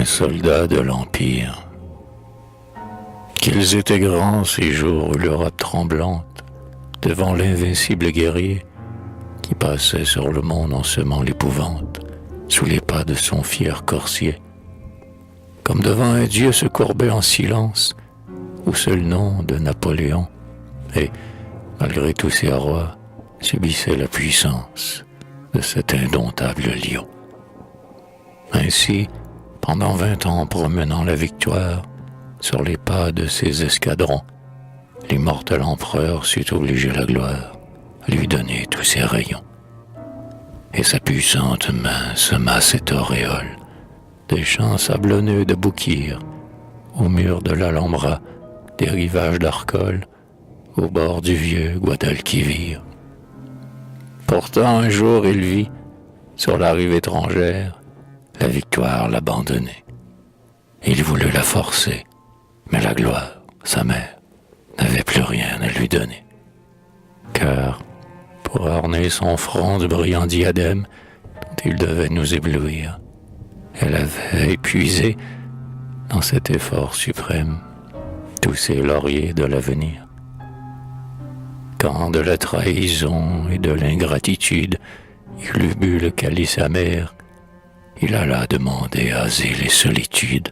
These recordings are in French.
soldat de l'Empire. Qu'ils étaient grands ces jours où l'Europe tremblante devant l'invincible guerrier qui passait sur le monde en semant l'épouvante sous les pas de son fier corsier. Comme devant un dieu se courbait en silence au seul nom de Napoléon et, malgré tous ses rois, subissait la puissance de cet indomptable lion. Ainsi, pendant 20 ans promenant la victoire sur les pas de ses escadrons, l'immortel empereur sut obliger la gloire à lui donner tous ses rayons. Et sa puissante main sema cette auréole des champs sablonneux de Boukir, au mur de l'Alhambra, des rivages d'Arcole, au bord du vieux Guadalquivir. Pourtant un jour il vit, sur la rive étrangère, la victoire l'abandonner. Il voulut la forcer, mais la gloire, sa mère, n'avait plus rien à lui donner. Car, pour orner son front de brillant diadème dont il devait nous éblouir, elle avait épuisé, dans cet effort suprême, tous ses lauriers de l'avenir. Quand de la trahison et de l'ingratitude il eut bu le calice amer, il alla demander asile et solitude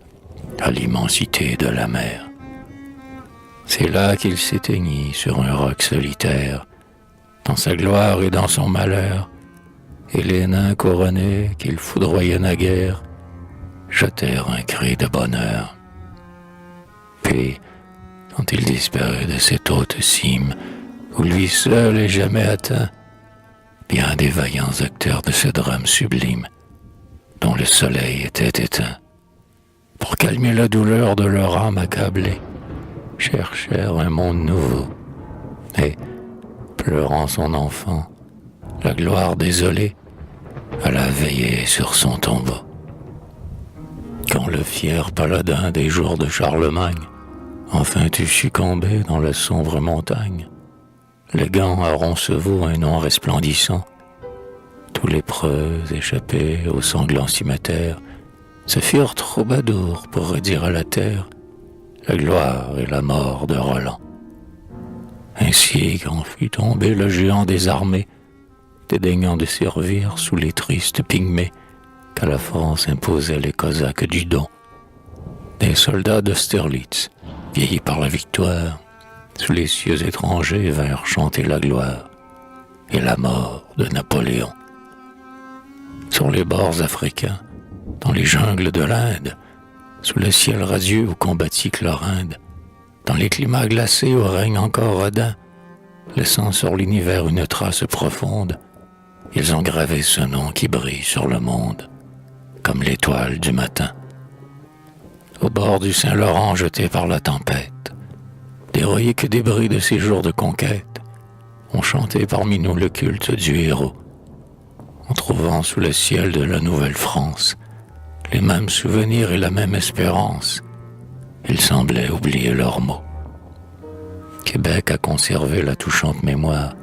à l'immensité de la mer. C'est là qu'il s'éteignit sur un roc solitaire, dans sa gloire et dans son malheur, et les nains couronnés qu'il foudroyait naguère jetèrent un cri de bonheur. Puis, quand il disparut de cette haute cime, où lui seul est jamais atteint, bien des vaillants acteurs de ce drame sublime, dont le soleil était éteint, pour calmer la douleur de leur âme accablée, cherchèrent un monde nouveau, et, pleurant son enfant, la gloire désolée, alla veiller sur son tombeau. Quand le fier paladin des jours de Charlemagne enfin eut succombé dans la sombre montagne, léguant à Roncevaux un nom resplendissant, tous les preux échappés au sanglant cimetière se firent troubadours pour redire à la terre la gloire et la mort de Roland. Ainsi, quand fut tombé le géant des armées, dédaignant de servir sous les tristes pygmées qu'à la France imposaient les Cosaques du Don, des soldats d'Austerlitz, vieillis par la victoire, sous les cieux étrangers vinrent chanter la gloire et la mort de Napoléon. Sur les bords africains, dans les jungles de l'Inde, sous le ciel radieux où combattit Chlorinde, dans les climats glacés où règne encore Odin, laissant sur l'univers une trace profonde, ils ont gravé ce nom qui brille sur le monde, comme l'étoile du matin. Au bord du Saint-Laurent jeté par la tempête, d'héroïques débris de ces jours de conquête ont chanté parmi nous le culte du héros, en trouvant sous le ciel de la Nouvelle-France les mêmes souvenirs et la même espérance. Ils semblaient oublier leurs mots. Québec a conservé la touchante mémoire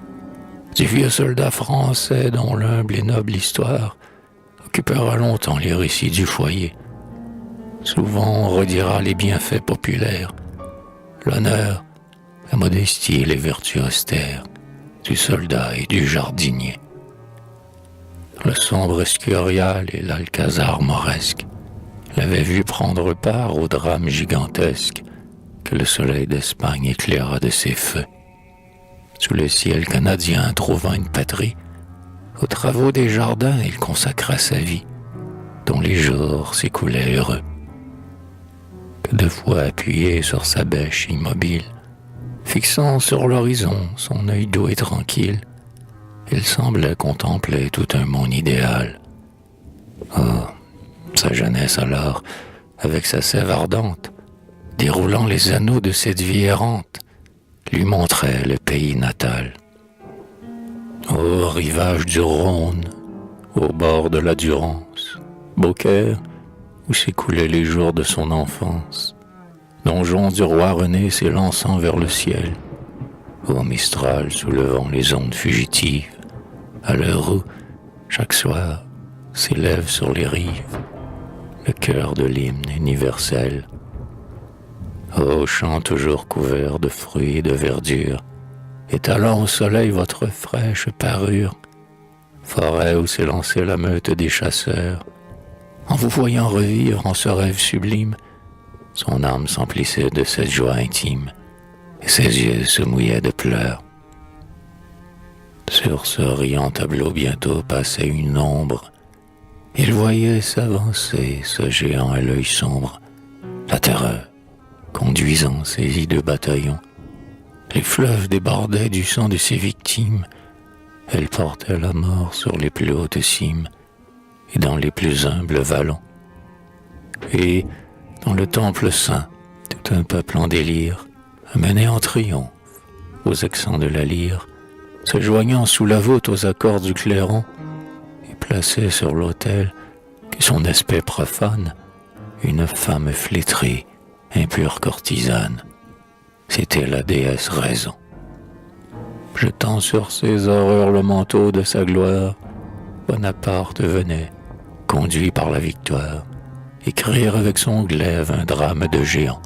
du vieux soldat français dont l'humble et noble histoire occupera longtemps les récits du foyer. Souvent on redira les bienfaits populaires, l'honneur, la modestie et les vertus austères du soldat et du jardinier. Le sombre Escurial et l'Alcazar mauresque l'avaient vu prendre part au drame gigantesque que le soleil d'Espagne éclaira de ses feux. Sous le ciel canadien trouvant une patrie, aux travaux des jardins il consacra sa vie, dont les jours s'écoulaient heureux. Que de fois appuyé sur sa bêche immobile, fixant sur l'horizon son œil doux et tranquille, il semblait contempler tout un monde idéal. Oh, sa jeunesse alors, avec sa sève ardente, déroulant les anneaux de cette vie errante, lui montrait le pays natal. Au rivage du Rhône, au bord de la Durance, Beaucaire, où s'écoulaient les jours de son enfance, donjon du roi René s'élançant vers le ciel, au Mistral soulevant les ondes fugitives, à l'heure où, chaque soir, s'élève sur les rives le cœur de l'hymne universel. Ô champ toujours couvert de fruits et de verdure, étalant au soleil votre fraîche parure, forêt où s'est lancée la meute des chasseurs, en vous voyant revivre en ce rêve sublime, son âme s'emplissait de cette joie intime, et ses yeux se mouillaient de pleurs. Sur ce riant tableau bientôt passait une ombre. Il voyait s'avancer ce géant à l'œil sombre, la terreur, conduisant ses hideux bataillons. Les fleuves débordaient du sang de ses victimes. Elle portait la mort sur les plus hautes cimes et dans les plus humbles vallons. Et, dans le temple saint, tout un peuple en délire, amené en triomphe aux accents de la lyre, se joignant sous la voûte aux accords du clairon, et placé sur l'autel, que son aspect profane, une femme flétrie, impure courtisane. C'était la déesse Raison. Jetant sur ses horreurs le manteau de sa gloire, Bonaparte venait, conduit par la victoire, écrire avec son glaive un drame de géant.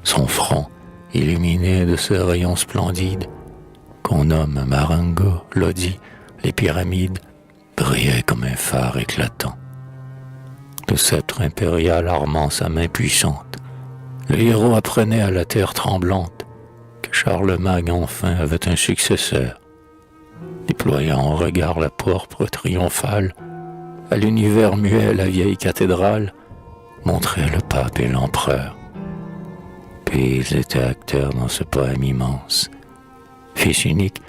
Son front, illuminé de ce rayon splendide, qu'on nomme Marengo, Lodi, les pyramides, brillait comme un phare éclatant. Le sceptre impérial armant sa main puissante, le héros apprenait à la terre tremblante que Charlemagne enfin avait un successeur. Déployant en regard la pourpre triomphale, à l'univers muet la vieille cathédrale montrait le pape et l'empereur. Puis ils étaient acteurs dans ce poème immense. Fils unique,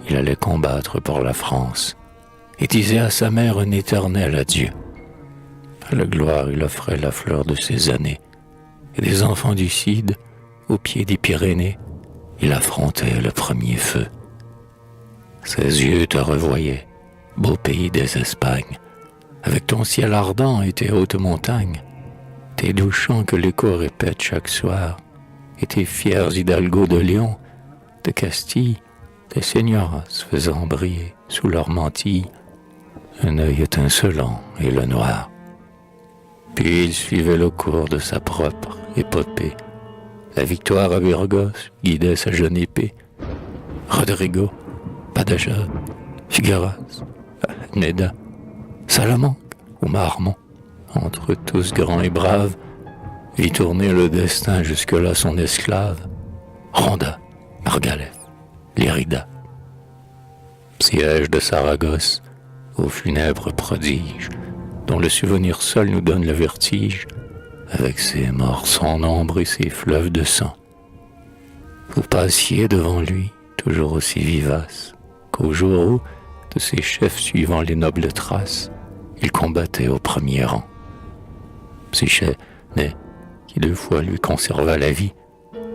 il allait combattre pour la France et disait à sa mère un éternel adieu. À la gloire, il offrait la fleur de ses années, et des enfants du Cid, au pied des Pyrénées, il affrontait le premier feu. Ses yeux te revoyaient, beau pays des Espagnes, avec ton ciel ardent et tes hautes montagnes, tes doux chants que l'écho répète chaque soir, et tes fiers hidalgos de Lyon, de Castille, des seignoras faisant briller sous leurs mantilles un œil étincelant et le noir. Puis il suivait le cours de sa propre épopée. La victoire à Burgos guidait sa jeune épée. Rodrigo, Badajoz, Figueras, Neda, Salamanque ou Marmont, entre tous grands et braves, vit tourner le destin jusque-là son esclave. Ronda, Margalef, Lérida. Siège de Saragosse, aux funèbres prodiges, dont le souvenir seul nous donne le vertige, avec ses morts sans nombre et ses fleuves de sang. Vous passiez devant lui, toujours aussi vivace, qu'au jour où, de ses chefs suivant les nobles traces, il combattait au premier rang. Psyché, né, qui 2 fois lui conserva la vie,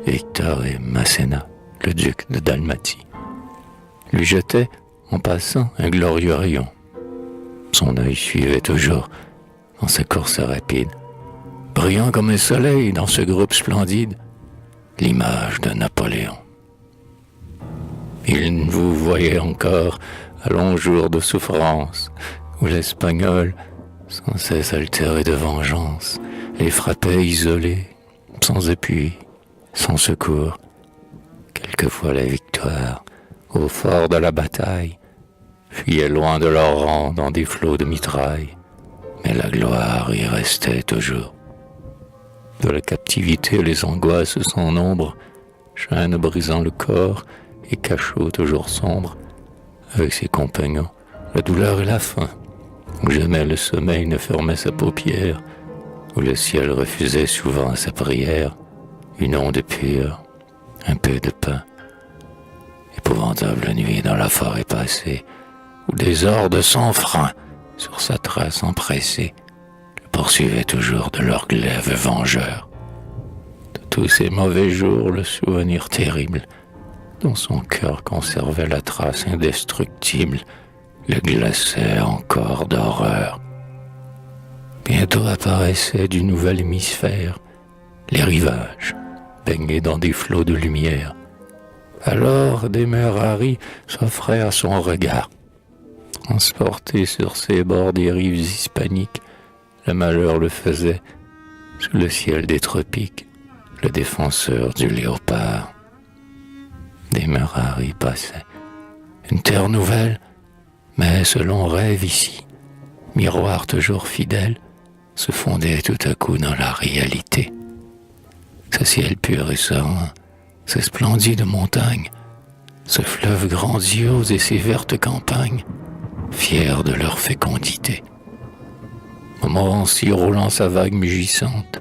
Victor et Masséna, le duc de Dalmatie, lui jetaient, en passant, un glorieux rayon. Son œil suivait toujours, dans sa course rapide, brillant comme un soleil dans ce groupe splendide, l'image de Napoléon. Il vous voyait encore à longs jours de souffrance, où l'Espagnol, sans cesse altéré de vengeance, les frappait isolés, sans appui, sans secours. Quelquefois la victoire, au fort de la bataille, fuyait loin de leur rang dans des flots de mitraille, mais la gloire y restait toujours. De la captivité les angoisses sans nombre, chaîne brisant le corps et cachot toujours sombre, avec ses compagnons, la douleur et la faim, où jamais le sommeil ne fermait sa paupière, où le ciel refusait souvent sa prière, une onde pure, un peu de pain. Épouvantable nuit dans la forêt passée, où des hordes sans frein, sur sa trace empressée, le poursuivaient toujours de leurs glaives vengeurs. De tous ces mauvais jours, le souvenir terrible, dont son cœur conservait la trace indestructible, le glaçait encore d'horreur. Bientôt apparaissaient du nouvel hémisphère les rivages, baignés dans des flots de lumière. Alors des mers arides s'offraient à son regard. Transporté sur ses bords des rives hispaniques, le malheur le faisait, sous le ciel des tropiques, le défenseur du léopard. Des mers y passaient, une terre nouvelle, mais selon rêve ici, miroir toujours fidèle, se fondait tout à coup dans la réalité. Ce ciel pur et serein, ces splendides montagnes, ce fleuve grandiose et ces vertes campagnes, fiers de leur fécondité. Montmorency roulant sa vague mugissante,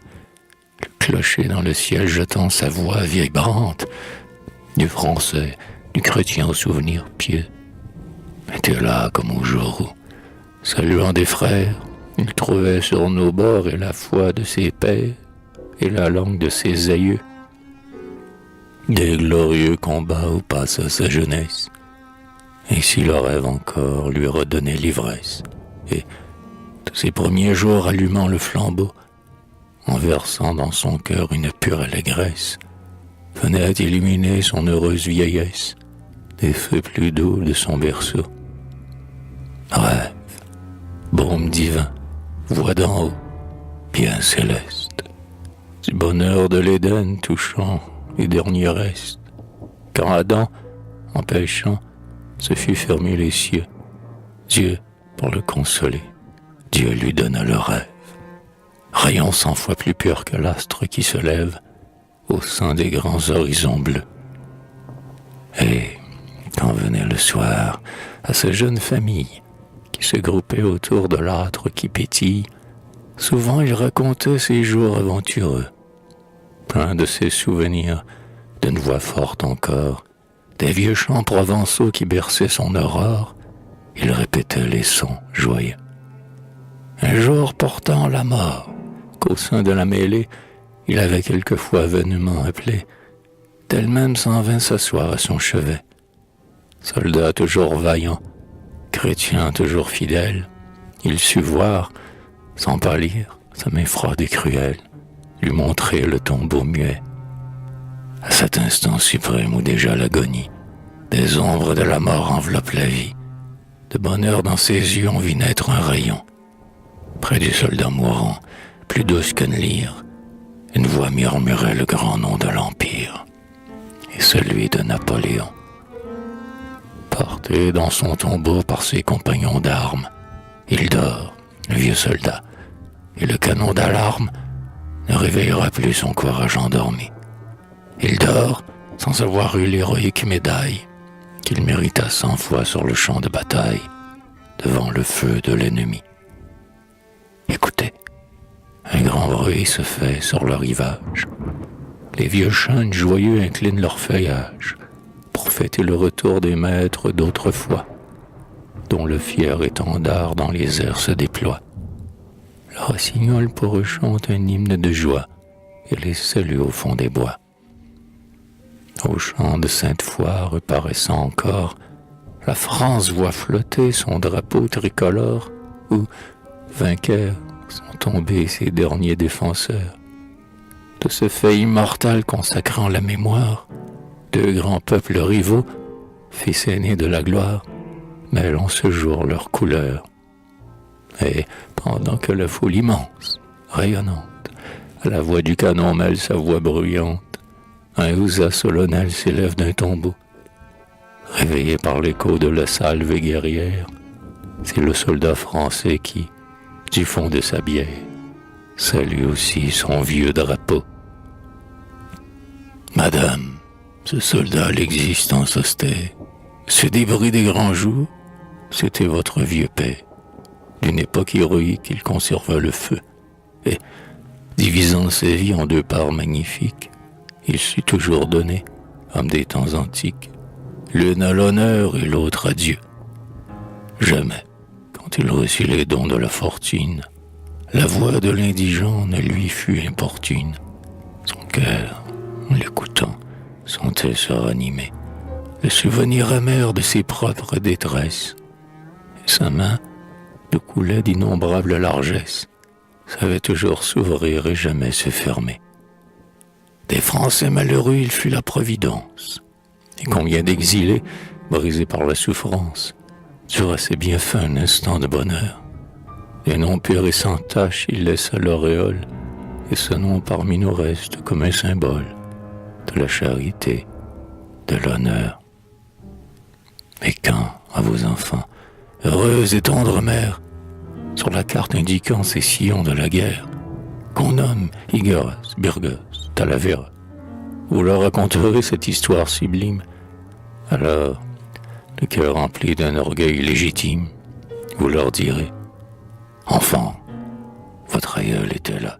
le clocher dans le ciel jetant sa voix vibrante, du français, du chrétien au souvenir pieux, était là comme au jour où, saluant des frères, il trouvait sur nos bords et la foi de ses pères et la langue de ses aïeux. Des glorieux combats où passa sa jeunesse, et si le rêve encore lui redonnait l'ivresse, et de ses premiers jours allumant le flambeau, en versant dans son cœur une pure allégresse, venait illuminer son heureuse vieillesse, des feux plus doux de son berceau. Rêve, baume divin, voix d'en haut, bien céleste, du bonheur de l'Éden touchant les derniers restes, quand Adam, en péchant, se fut fermé les cieux, Dieu, pour le consoler, Dieu lui donna le rêve, rayon 100 fois plus pur que l'astre qui se lève au sein des grands horizons bleus. Et quand venait le soir, à cette jeune famille qui se groupait autour de l'âtre qui pétille, souvent il racontait ses jours aventureux, plein de ses souvenirs, d'une voix forte encore, des vieux chants provençaux qui berçaient son aurore, il répétait les sons joyeux. Un jour portant la mort, qu'au sein de la mêlée, il avait quelquefois vainement appelé, d'elle-même s'en vint s'asseoir à son chevet. Soldat toujours vaillant, chrétien toujours fidèle, il sut voir, sans pâlir, sa main froide et cruelle, lui montrer le tombeau muet. À cet instant suprême où déjà l'agonie des ombres de la mort enveloppe la vie, de bonheur dans ses yeux on vit naître un rayon. Près du soldat mourant, plus douce qu'une lyre, une voix murmurait le grand nom de l'Empire, et celui de Napoléon. Porté dans son tombeau par ses compagnons d'armes, il dort, le vieux soldat, et le canon d'alarme ne réveillera plus son courage endormi. Il dort sans avoir eu l'héroïque médaille qu'il mérita 100 fois sur le champ de bataille, devant le feu de l'ennemi. Écoutez, un grand bruit se fait sur le rivage. Les vieux chênes joyeux inclinent leur feuillage pour fêter le retour des maîtres d'autrefois, dont le fier étendard dans les airs se déploie. Le rossignol pour eux chante un hymne de joie et les salue au fond des bois. Au champ de Sainte-Foy reparaissant encore, la France voit flotter son drapeau tricolore où, vainqueurs, sont tombés ses derniers défenseurs. De ce fait immortel consacrant la mémoire, deux grands peuples rivaux, fils aînés de la gloire, mêlent en ce jour leurs couleurs. Et pendant que la foule immense, rayonnante, à la voix du canon mêle sa voix bruyante, un houza solennel s'élève d'un tombeau. Réveillé par l'écho de la salve guerrière, c'est le soldat français qui, du fond de sa bière, salue aussi son vieux drapeau. Madame, ce soldat à l'existence austère, ce débris des grands jours, c'était votre vieux père. D'une époque héroïque, il conserva le feu, et, divisant sa vie en deux parts magnifiques, il sut toujours donner, homme des temps antiques, l'une à l'honneur et l'autre à Dieu. Jamais, quand il reçut les dons de la fortune, la voix de l'indigent ne lui fut importune. Son cœur, en l'écoutant, sentait se ranimer le souvenir amer de ses propres détresses. Et sa main, d'où coulait d'innombrables largesses, savait toujours s'ouvrir et jamais se fermer. Des Français malheureux, il fut la providence. Et combien d'exilés, brisés par la souffrance, durent à ses bienfaits un instant de bonheur. et non pur et sans tache, il laissa l'auréole, et ce nom parmi nous reste comme un symbole de la charité, de l'honneur. Et quand, à vos enfants, heureuse et tendre mère, sur la carte indiquant ces sillons de la guerre, qu'on nomme Higueras, Burgos, Talavera, vous leur raconterez cette histoire sublime, alors, le cœur rempli d'un orgueil légitime, vous leur direz, enfant, votre aïeul était là.